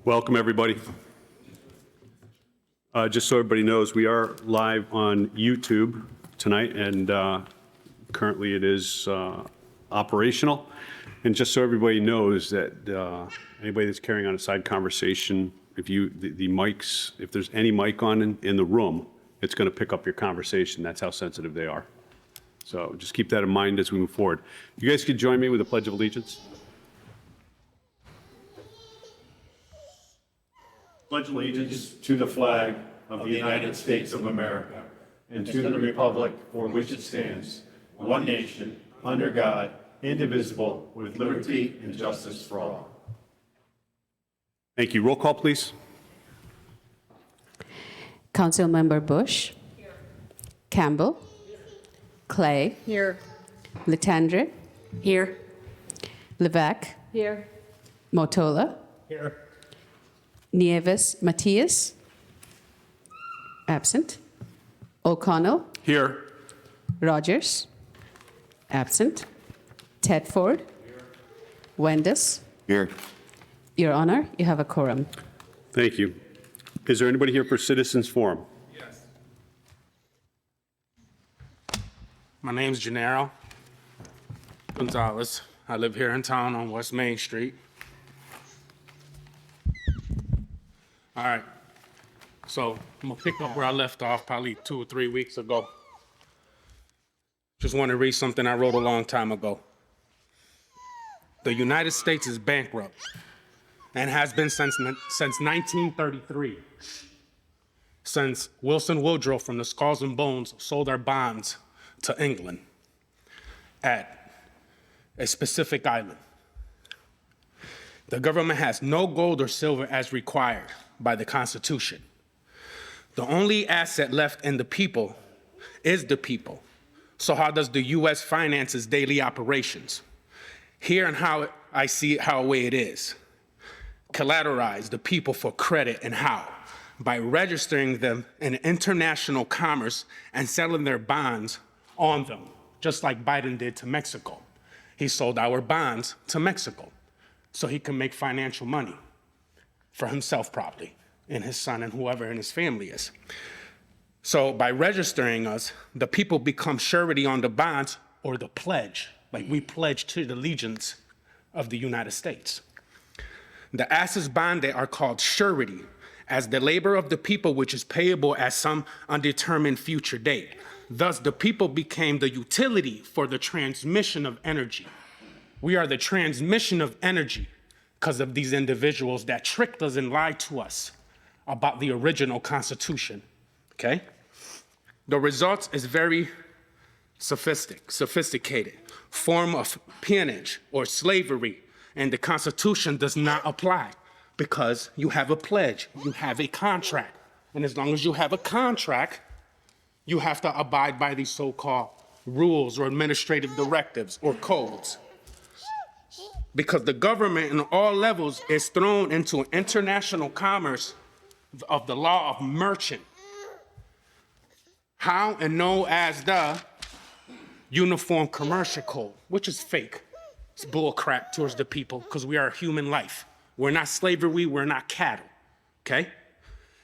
Welcome, everybody. Just so everybody knows, we are live on YouTube tonight, and currently it is operational. And just so everybody knows that anybody that's carrying on a side conversation, if the mics, if there's any mic on in the room, it's going to pick up your conversation. That's how sensitive they are. So just keep that in mind as we move forward. You guys could join me with the Pledge of Allegiance. Pledge allegiance to the flag of the United States of America and to the republic for which it stands, one nation, under God, indivisible, with liberty and justice for all. Thank you. Roll call, please. Councilmember Bush. Here. Campbell. Clay. Here. Latendre. Here. Levesque. Here. Motola. Here. Nieves Matias. Absent. O'Connell. Here. Rogers. Absent. Tedford. Wendes. Here. Your Honor, you have a quorum. Thank you. Is there anybody here for Citizens Forum? Yes. My name's Gennaro Gonzalez. I live here in town on West Main Street. All right. So I'm gonna pick up where I left off probably 2 or 3 weeks ago. Just want to read something I wrote a long time ago. The United States is bankrupt and has been since 1933. Since Wilson Woodrow from the Skulls and Bones sold our bonds to England at a specific island. The government has no gold or silver as required by the Constitution. The only asset left in the people is the people. So how does the U.S. finance its daily operations? Here and how I see it, how way it is. Collateralize the people for credit, and how? By registering them in international commerce and selling their bonds on them, just like Biden did to Mexico. He sold our bonds to Mexico so he can make financial money for himself probably, and his son and whoever in his family is. So by registering us, the people become surety on the bonds or the pledge, like we pledge to the allegiance of the United States. The assets bonded are called surety as the labor of the people, which is payable at some undetermined future date. Thus, the people became the utility for the transmission of energy. We are the transmission of energy because of these individuals that tricked us and lied to us about the original Constitution, okay? The result is very sophisticated form of peonage or slavery, and the Constitution does not apply because you have a pledge, you have a contract, and as long as you have a contract, you have to abide by these so-called rules or administrative directives or codes. Because the government in all levels is thrown into an international commerce of the law of merchant. How and known as the Uniform Commercial Code, which is fake. It's bull crap towards the people because we are human life. We're not slavery, we're not cattle, okay?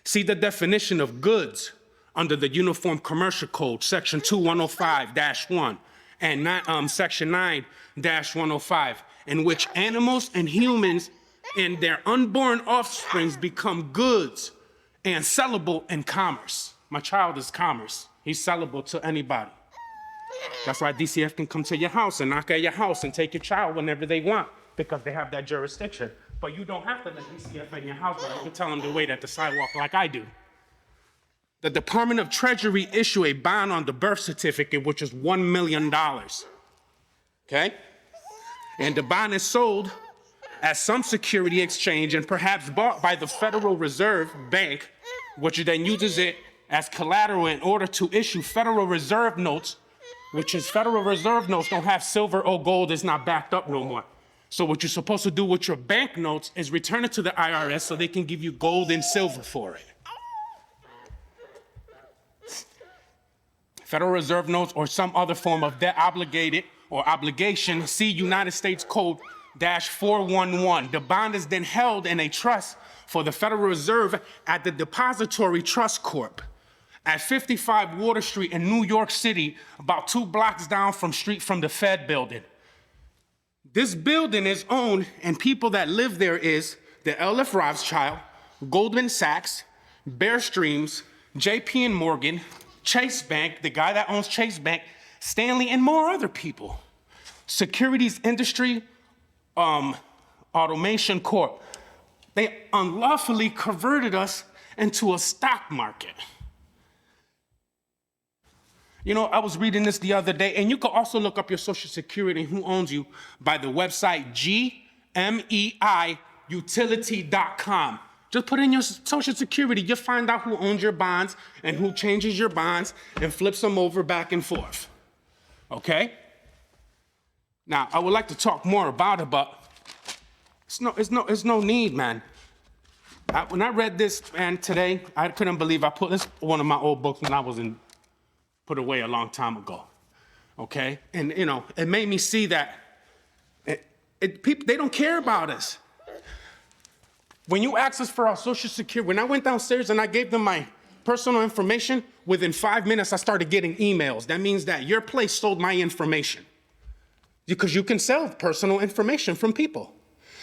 See the definition of goods under the Uniform Commercial Code, section 2105-1 and section 9-105, in which animals and humans and their unborn offsprings become goods and sellable in commerce. My child is commerce. He's sellable to anybody. That's why DCF can come to your house and knock at your house and take your child whenever they want, because they have that jurisdiction. But you don't have to let DCF in your house, but you can tell them to wait at the sidewalk like I do. The Department of Treasury issue a bond on the birth certificate, which is $1 million, okay? And the bond is sold at some security exchange and perhaps bought by the Federal Reserve Bank, which then uses it as collateral in order to issue Federal Reserve notes, which is Federal Reserve notes don't have silver or gold, it's not backed up no more. So what you're supposed to do with your bank notes is return it to the IRS so they can give you gold and silver for it. Federal Reserve notes or some other form of debt obligated or obligation, see United States Code 411. The bond is then held in a trust for the Federal Reserve at the Depository Trust Corp. at 55 Water Street in New York City, about 2 blocks down from the Fed building. This building is owned, and people that live there is the L.F. Rothschild, Goldman Sachs, Bear Stearns, J.P. and Morgan, Chase Bank, the guy that owns Chase Bank, Stanley, and more other people. Securities Industry Automation Corp. They unlawfully converted us into a stock market. You know, I was reading this the other day, and you can also look up your Social Security and who owns you by the website gmeiutility.com. Just put in your Social Security, you'll find out who owns your bonds and who changes your bonds and flips them over back and forth. Okay? Now, I would like to talk more about it, but it's no need, man. When I read this, man, today, I couldn't believe I put this one of my old books when I was put away a long time ago, okay? And, you know, it made me see that people, they don't care about us. When you ask us for our Social Security, when I went downstairs and I gave them my personal information, within 5 minutes, I started getting emails. That means that your place sold my information, because you can sell personal information from people.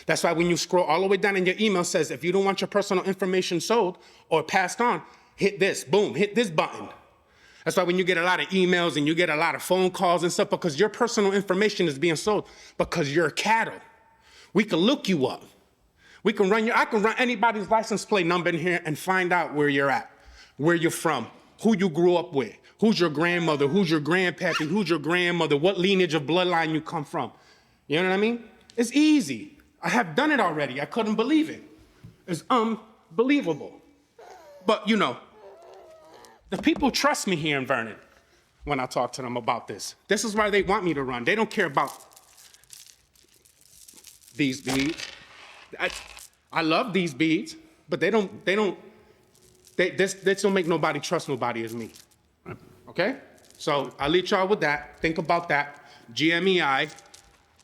That's why when you scroll all the way down and your email says, if you don't want your personal information sold or passed on, hit this, boom, hit this button. That's why when you get a lot of emails and you get a lot of phone calls and stuff, because your personal information is being sold because you're cattle. We can look you up. I can run anybody's license plate number in here and find out where you're at, where you're from, who you grew up with, who's your grandmother, who's your grandpappy, who's your grandmother, what lineage of bloodline you come from. You know what I mean? It's easy. I have done it already. I couldn't believe it. It's unbelievable. But, you know, the people trust me here in Vernon when I talk to them about this. This is why they want me to run. They don't care about these beads. I love these beads, but they don't make nobody trust nobody as me. Okay? So I'll leave y'all with that. Think about that. GMEI,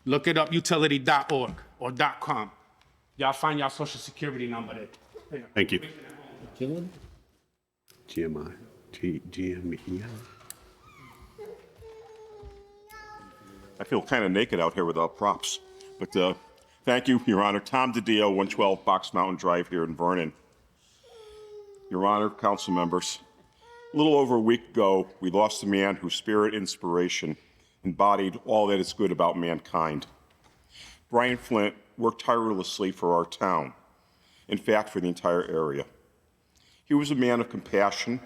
look it up, utility.org or .com. Y'all find y'all Social Security number there. Thank you. GMEI. I feel kind of naked out here without props. But thank you, Your Honor. Tom DiDio, 112 Box Mountain Drive here in Vernon. Your Honor, council members, a little over a week ago, we lost a man whose spirit and inspiration embodied all that is good about mankind. Brian Flint worked tirelessly for our town, in fact, for the entire area. He was a man of compassion,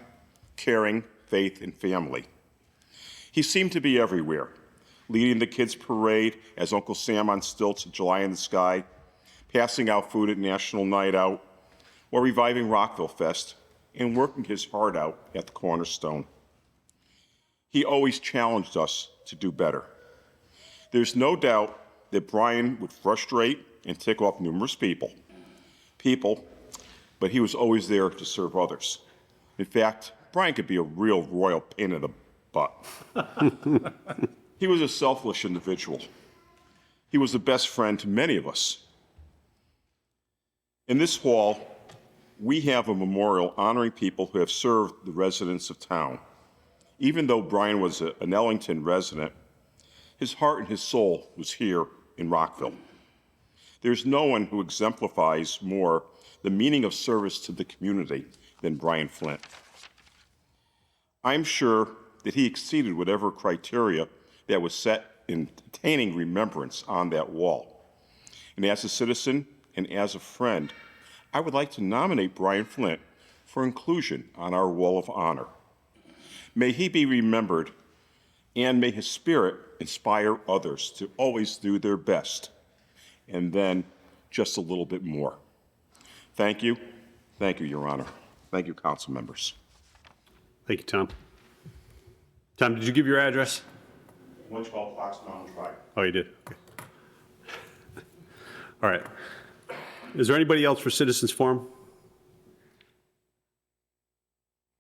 caring, faith, and family. He seemed to be everywhere, leading the kids' parade as Uncle Sam on stilts at July in the Sky, passing out food at National Night Out, or reviving Rockville Fest, and working his heart out at the Cornerstone. He always challenged us to do better. There's no doubt that Brian would frustrate and tick off numerous people, but he was always there to serve others. In fact, Brian could be a real royal pain in the butt. He was a selfless individual. He was the best friend to many of us. In this hall, we have a memorial honoring people who have served the residents of town. Even though Brian was an Ellington resident, his heart and his soul was here in Rockville. There's no one who exemplifies more the meaning of service to the community than Brian Flint. I'm sure that he exceeded whatever criteria that was set in attaining remembrance on that wall. And as a citizen and as a friend, I would like to nominate Brian Flint for inclusion on our wall of honor. May he be remembered, and may his spirit inspire others to always do their best, and then just a little bit more. Thank you. Thank you, Your Honor. Thank you, council members. Thank you, Tom. Tom, did you give your address? 112 Fox Mountain Drive. Oh, you did? Okay. All right. Is there anybody else for Citizens Forum?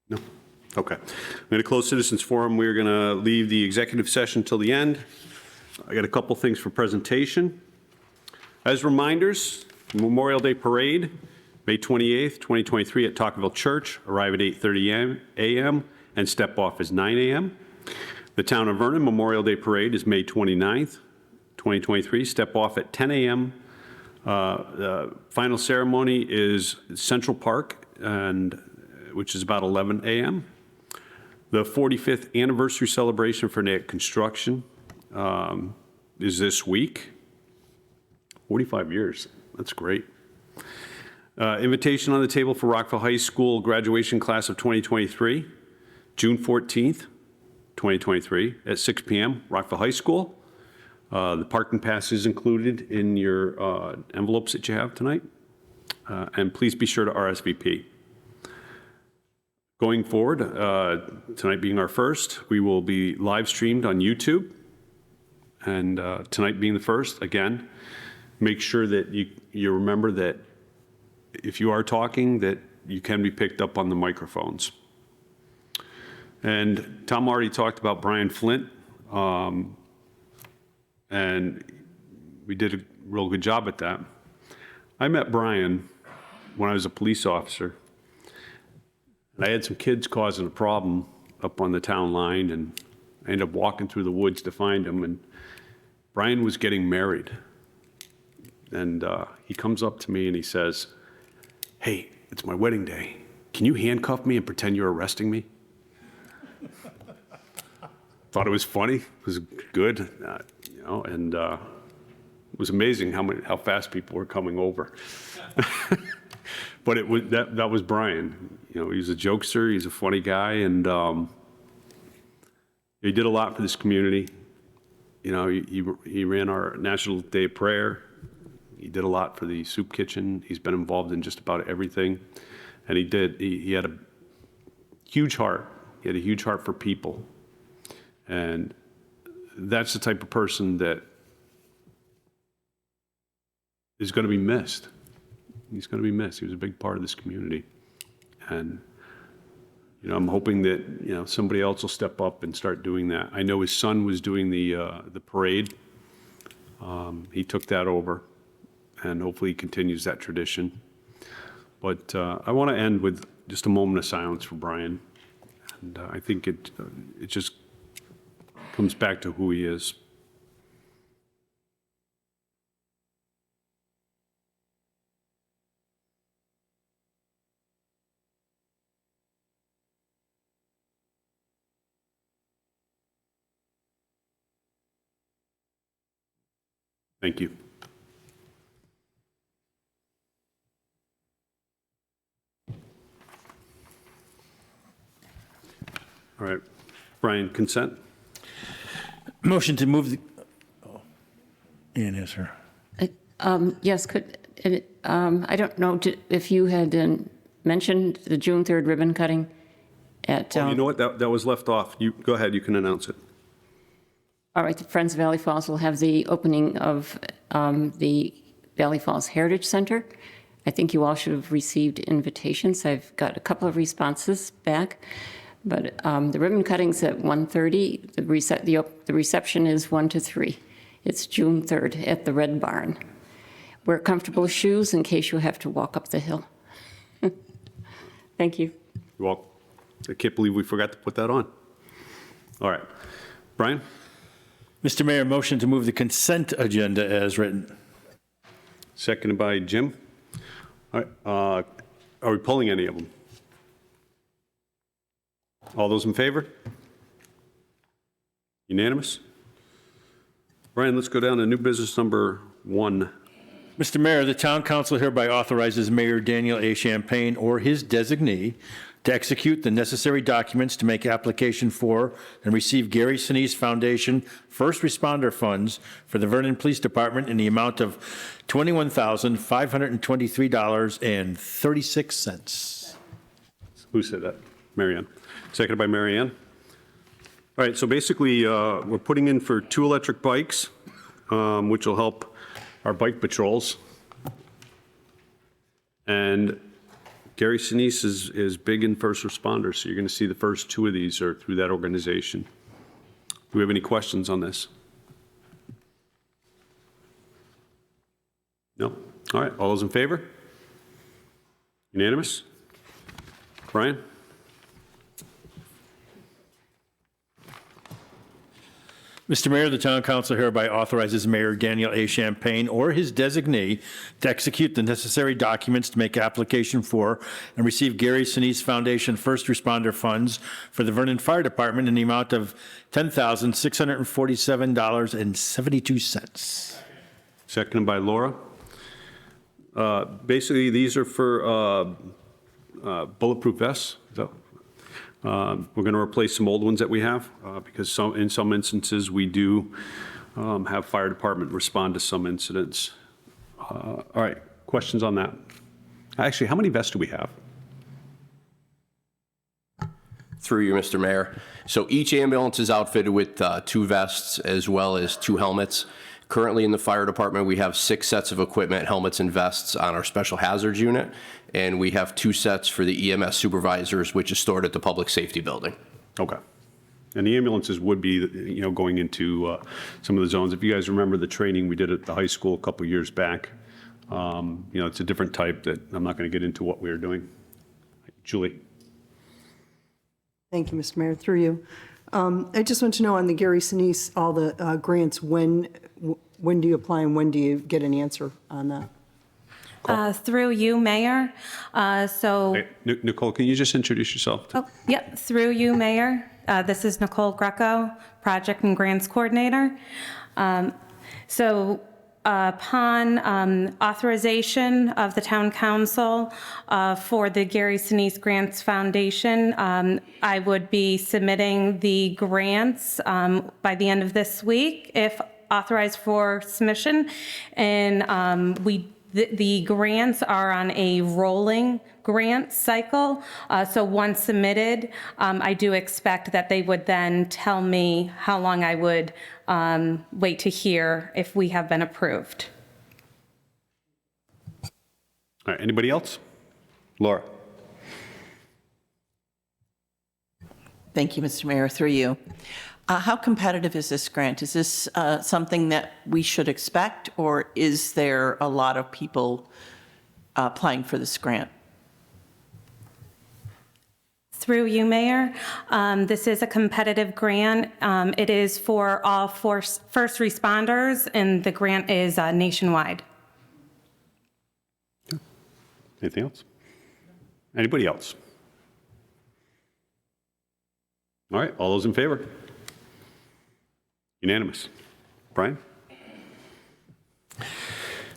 No? Okay. I'm going to close Citizens Forum. We're going to leave the executive session till the end. I got a couple things for presentation. As reminders, Memorial Day Parade, May 28th, 2023 at Talkerville Church. Arrive at 8:30 a.m. and step off is 9 a.m. The Town of Vernon Memorial Day Parade is May 29th, 2023. Step off at 10 a.m. The final ceremony is Central Park, which is about 11 a.m. The 45th anniversary celebration for Natick Construction is this week. 45 years. That's great. Invitation on the table for Rockville High School graduation class of 2023, June 14th, 2023 at 6 p.m. Rockville High School. The parking pass is included in your envelopes that you have tonight. And please be sure to RSVP. Going forward, tonight being our first, we will be live streamed on YouTube. And tonight being the first, again, make sure that you remember that if you are talking, that you can be picked up on the microphones. And Tom already talked about Brian Flint, and we did a real good job at that. I met Brian when I was a police officer, and I had some kids causing a problem up on the town line, and I ended up walking through the woods to find him, and Brian was getting married. And he comes up to me and he says, "Hey, it's my wedding day. Can you handcuff me and pretend you're arresting me?" Thought it was funny. It was good, and it was amazing how fast people were coming over. But that was Brian. He's a jokester. He's a funny guy, and he did a lot for this community. He ran our National Day of Prayer. He did a lot for the soup kitchen. He's been involved in just about everything. And he had a huge heart. He had a huge heart for people. And that's the type of person that is going to be missed. He's going to be missed. He was a big part of this community. And, I'm hoping that, somebody else will step up and start doing that. I know his son was doing the parade. He took that over. And hopefully he continues that tradition. But I want to end with just a moment of silence for Brian. And I think it just comes back to who he is. Thank you. All right. Brian, consent? Motion to move the, Ian is here. Yes, I don't know if you had mentioned the June 3rd ribbon cutting at... You know what? That was left off. You go ahead. You can announce it. All right, the Friends of Valley Falls will have the opening of the Valley Falls Heritage Center. I think you all should have received invitations. I've got a couple of responses back. But the ribbon cutting's at 1:30. The reception is 1 to 3. It's June 3rd at the Red Barn. Wear comfortable shoes in case you have to walk up the hill. Thank you. You're welcome. I can't believe we forgot to put that on. All right. Brian? Mr. Mayor, motion to move the consent agenda as written. Seconded by Jim. All right. Are we pulling any of them? All those in favor? Unanimous? Brian, let's go down to new business number 1. Mr. Mayor, the Town Council hereby authorizes Mayor Daniel A. Champagne or his designee to execute the necessary documents to make application for and receive Gary Sinise Foundation First Responder Funds for the Vernon Police Department in the amount of $21,523.36. Who said that? Marianne. Seconded by Marianne. All right, so basically, we're putting in for 2 electric bikes, which will help our bike patrols. And Gary Sinise is big in first responders, so you're going to see the first 2 of these are through that organization. Do we have any questions on this? No? All right, all those in favor? Unanimous? Brian? Mr. Mayor, the Town Council hereby authorizes Mayor Daniel A. Champagne or his designee to execute the necessary documents to make application for and receive Gary Sinise Foundation First Responder Funds for the Vernon Fire Department in the amount of $10,647.72. Seconded by Laura. Basically, these are for bulletproof vests. We're going to replace some old ones that we have because in some instances, we do have fire department respond to some incidents. All right, questions on that? Actually, how many vests do we have? Through you, Mr. Mayor. So each ambulance is outfitted with 2 vests as well as 2 helmets. Currently in the fire department, we have 6 sets of equipment, helmets and vests on our special hazards unit, and we have 2 sets for the EMS supervisors, which is stored at the public safety building. Okay. And the ambulances would be, going into some of the zones. If you guys remember the training we did at the high school a couple years back, it's a different type that I'm not going to get into what we were doing. Julie? Thank you, Mr. Mayor. Through you. I just want to know on the Gary Sinise, all the grants, when do you apply and when do you get an answer on that? Through you, Mayor. Hey, Nicole, can you just introduce yourself? Yep, through you, Mayor. This is Nicole Greco, Project and Grants Coordinator. Upon authorization of the Town Council for the Gary Sinise Grants Foundation, I would be submitting the grants by the end of this week, if authorized for submission. And the grants are on a rolling grant cycle. So once submitted, I do expect that they would then tell me how long I would wait to hear if we have been approved. All right, anybody else? Laura? Thank you, Mr. Mayor. Through you. How competitive is this grant? Is this something that we should expect, or is there a lot of people applying for this grant? Through you, Mayor. This is a competitive grant. It is for all first responders, and the grant is nationwide. Anything else? Anybody else? All right, all those in favor? Unanimous. Brian?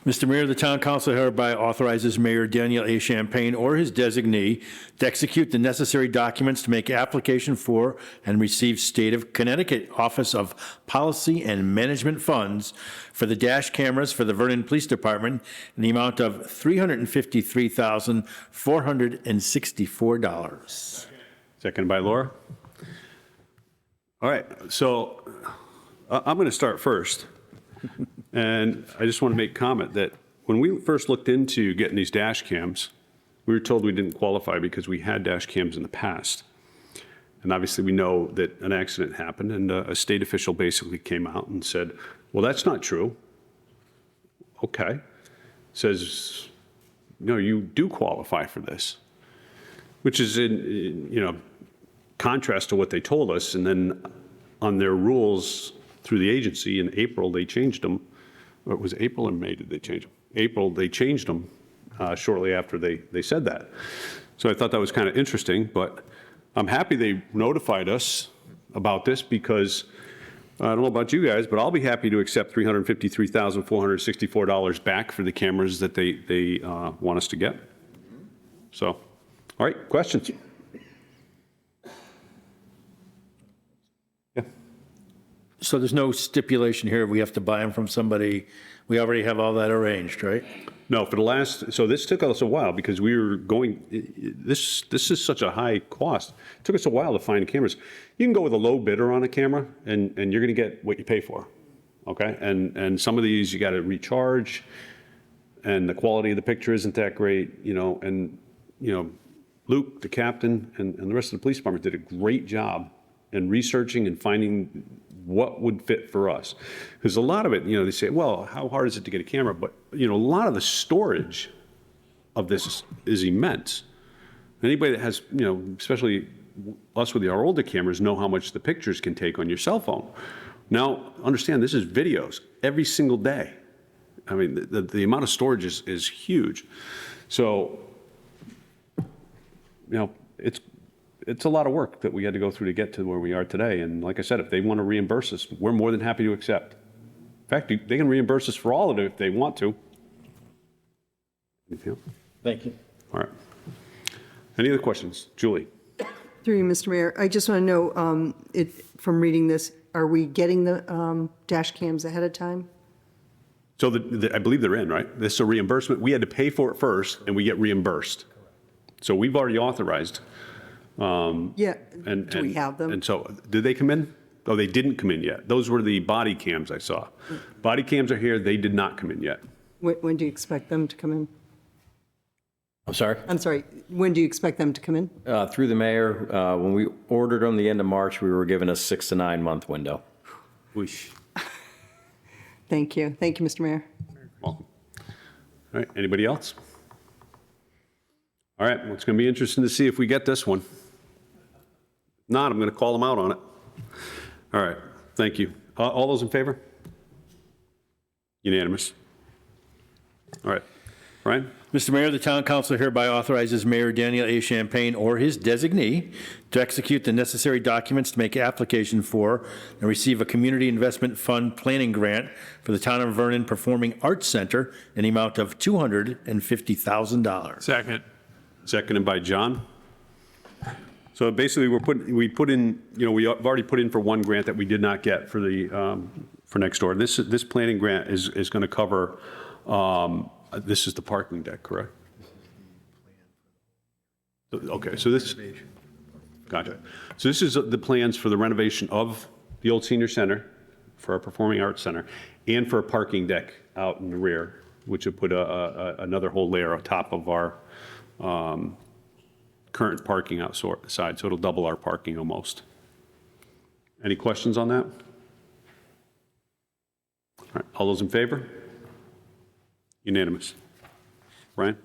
Mr. Mayor, the Town Council hereby authorizes Mayor Daniel A. Champagne or his designee to execute the necessary documents to make application for and receive State of Connecticut Office of Policy and Management funds for the dash cameras for the Vernon Police Department in the amount of $353,464. Seconded by Laura. All right, so I'm going to start first. And I just want to make a comment that when we first looked into getting these dash cams, we were told we didn't qualify because we had dash cams in the past. And obviously we know that an accident happened and a state official basically came out and said, well, that's not true. Okay. Says, no, you do qualify for this, which is in contrast to what they told us. And then on their rules through the agency in April, they changed them. Or was it April or May did they change them? April, they changed them shortly after they said that. So I thought that was kind of interesting, but I'm happy they notified us about this because I don't know about you guys, but I'll be happy to accept $353,464 back for the cameras that they want us to get. So, all right, questions? So there's no stipulation here, we have to buy them from somebody, we already have all that arranged, right? No, for the last, so this took us a while because we were going, this is such a high cost. It took us a while to find cameras. You can go with a low bidder on a camera and you're going to get what you pay for, okay? And some of these you got to recharge and the quality of the picture isn't that great, Luke, the captain, and the rest of the police department did a great job in researching and finding what would fit for us. Because a lot of it, they say, well, how hard is it to get a camera? But, a lot of the storage of this is immense. Anybody that has, especially us with our older cameras, know how much the pictures can take on your cell phone. Now, understand, this is videos every single day. I mean, the amount of storage is huge. So, it's a lot of work that we had to go through to get to where we are today. And like I said, if they want to reimburse us, we're more than happy to accept. In fact, they can reimburse us for all of it if they want to. Anything else? Thank you. All right. Any other questions? Julie? Through you, Mr. Mayor, I just want to know, from reading this, are we getting the dash cams ahead of time? So I believe they're in, right? This is a reimbursement. We had to pay for it first, and we get reimbursed. So we've already authorized. Yeah, do we have them? And so, did they come in? Oh, they didn't come in yet. Those were the body cams I saw. Body cams are here. They did not come in yet. When do you expect them to come in? I'm sorry? I'm sorry, when do you expect them to come in? Through the mayor, when we ordered them the end of March, we were given a 6 to 9 month window. Whoosh. Thank you. Thank you, Mr. Mayor. Welcome. All right, anybody else? All right, well, it's going to be interesting to see if we get this one. If not, I'm going to call them out on it. All right, thank you. All those in favor? Unanimous. All right, Brian? Mr. Mayor, the Town Council hereby authorizes Mayor Daniel A. Champagne or his designee to execute the necessary documents to make application for and receive a Community Investment Fund planning grant for the Town of Vernon Performing Arts Center in the amount of $250,000. Second. Seconded by John. So basically, we put in, we've already put in for one grant that we did not get for the, for next door. This planning grant is going to cover, this is the parking deck, correct? Okay, so this, gotcha. So this is the plans for the renovation of the old senior center, for our Performing Arts Center, and for a parking deck out in the rear, which would put another whole layer on top of our current parking outside, so it'll double our parking almost. Any questions on that? All right, all those in favor? Unanimous. Brian?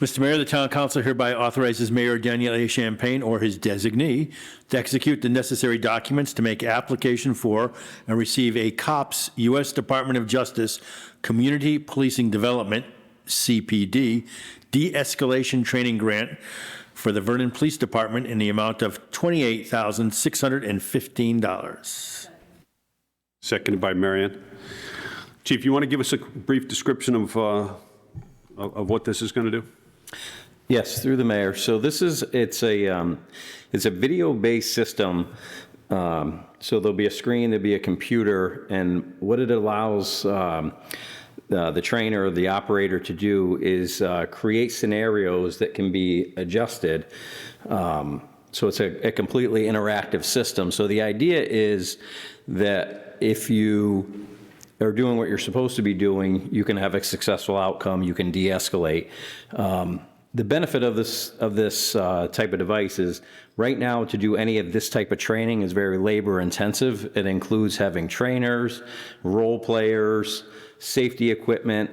Mr. Mayor, the Town Council hereby authorizes Mayor Daniel A. Champagne or his designee to execute the necessary documents to make application for and receive a COPS, U.S. Department of Justice Community Policing Development, CPD, de-escalation training grant for the Vernon Police Department in the amount of $28,615. Seconded by Marianne. Chief, you want to give us a brief description of what this is going to do? Yes, through the mayor. So it's a video-based system. So there'll be a screen, there'll be a computer, and what it allows the trainer or the operator to do is create scenarios that can be adjusted. So it's a completely interactive system. So the idea is that if you are doing what you're supposed to be doing, you can have a successful outcome, you can de-escalate. The benefit of this type of device is right now to do any of this type of training is very labor intensive. It includes having trainers, role players, safety equipment.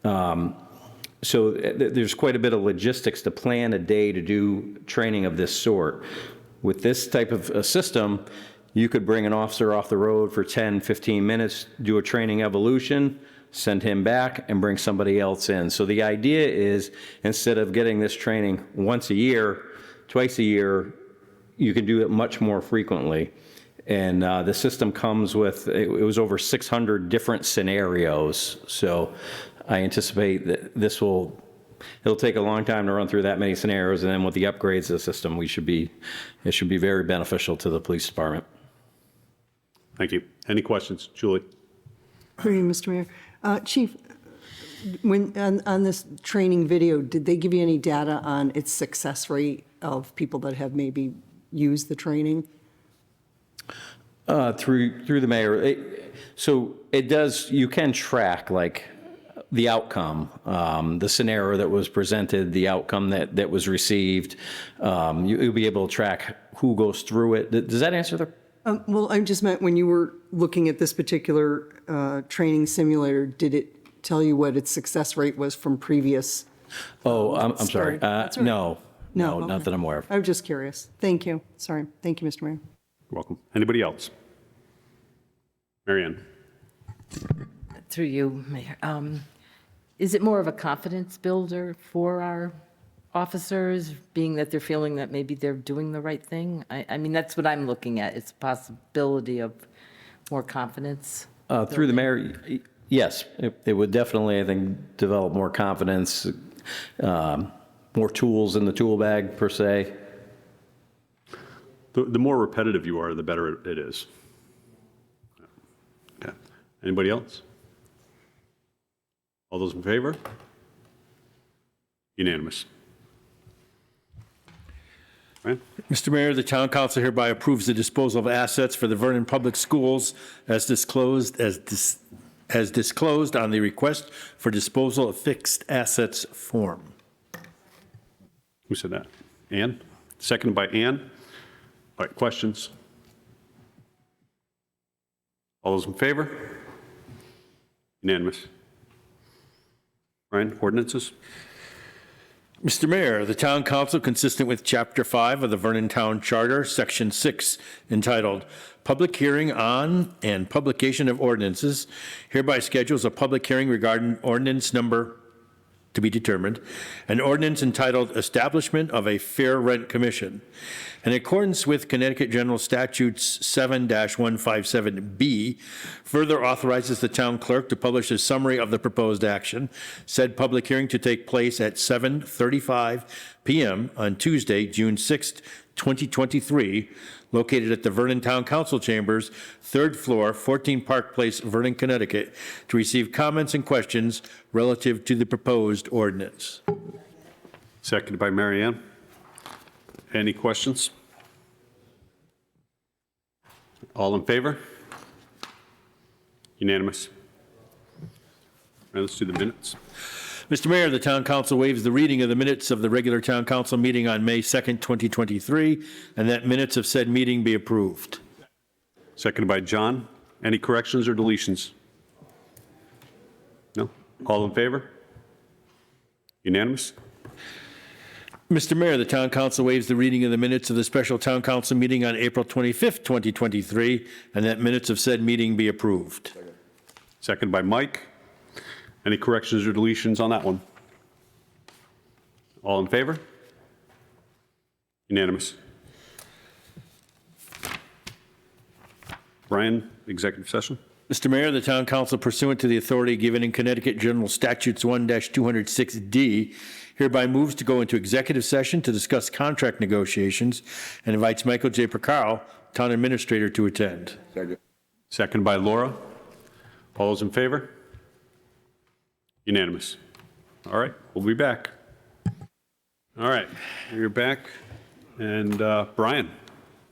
So there's quite a bit of logistics to plan a day to do training of this sort. With this type of a system, you could bring an officer off the road for 10, 15 minutes, do a training evolution, send him back, and bring somebody else in. So the idea is, instead of getting this training once a year, twice a year, you can do it much more frequently. And the system comes with, it was over 600 different scenarios. So I anticipate that it'll take a long time to run through that many scenarios, and then with the upgrades to the system, it should be very beneficial to the police department. Thank you. Any questions? Julie? Through you, Mr. Mayor. Chief, when on this training video, did they give you any data on its success rate of people that have maybe used the training? Through the mayor, so it does. You can track like the outcome, the scenario that was presented, the outcome that was received. You'll be able to track who goes through it. Does that answer the Well, I just meant when you were looking at this particular training simulator, did it tell you what its success rate was from previous? Oh, I'm sorry. That's all right. No, No, not okay. that I'm aware of. I was just curious. Thank you. Sorry. Thank you, Mr. Mayor. You're welcome. Anybody else? Marianne? Through you, Mayor. Is it more of a confidence builder for our officers, being that they're feeling that maybe they're doing the right thing? I mean, that's what I'm looking at. It's a possibility of more confidence. Through the mayor, yes, it would definitely, I think, develop more confidence, more tools in the tool bag, per se. The more repetitive you are, the better it is. Okay. Anybody else? All those in favor? Unanimous. Ryan? Mr. Mayor, the town council hereby approves the disposal of assets for the Vernon Public Schools as disclosed on the request for disposal of fixed assets form. Who said that? Ann? Seconded by Ann. All right, questions? All those in favor? Unanimous. Ryan, ordinances? Mr. Mayor, the town council, consistent with Chapter 5 of the Vernon Town Charter, Section 6, entitled Public Hearing on and Publication of Ordinances, hereby schedules a public hearing regarding ordinance number to be determined, an ordinance entitled Establishment of a Fair Rent Commission. In accordance with Connecticut General Statutes 7-157B, further authorizes the town clerk to publish a summary of the proposed action. Said public hearing to take place at 7:35 p.m. on Tuesday, June 6th, 2023, located at the Vernon Town Council Chambers, 3rd floor, 14 Park Place, Vernon, Connecticut, to receive comments and questions relative to the proposed ordinance. Seconded by Mary Ann. Any questions? All in favor? Unanimous. All right, let's do the minutes. Mr. Mayor, the town council waives the reading of the minutes of the regular town council meeting on May 2nd, 2023, and that minutes of said meeting be approved. Seconded by John. Any corrections or deletions? No? All in favor? Unanimous? Mr. Mayor, the town council waives the reading of the minutes of the special town council meeting on April 25th, 2023, and that minutes of said meeting be approved. Seconded by Mike. Any corrections or deletions on that one? All in favor? Unanimous. Brian, executive session? Mr. Mayor, the town council, pursuant to the authority given in Connecticut General Statutes 1-206D, hereby moves to go into executive session to discuss contract negotiations and invites Michael J. Picaro, town administrator, to attend. Seconded by Laura. All those in favor? Unanimous. All right, we'll be back. All right, you're back. And Brian?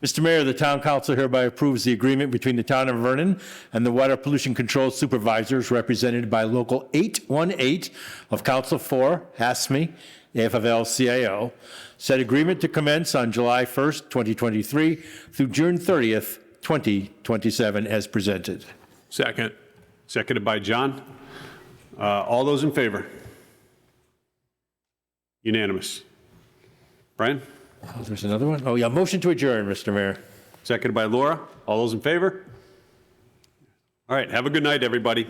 Mr. Mayor, the town council hereby approves the agreement between the town of Vernon and the Water Pollution Control Supervisors represented by Local 818 of Council 4, HASME, AFL-CIO. Said agreement to commence on July 1st, 2023 through June 30th, 2027 as presented. Second. Seconded by John. All those in favor? Unanimous. Brian? Oh, there's another one? Oh, yeah, motion to adjourn, Mr. Mayor. Seconded by Laura. All those in favor? All right, have a good night, everybody.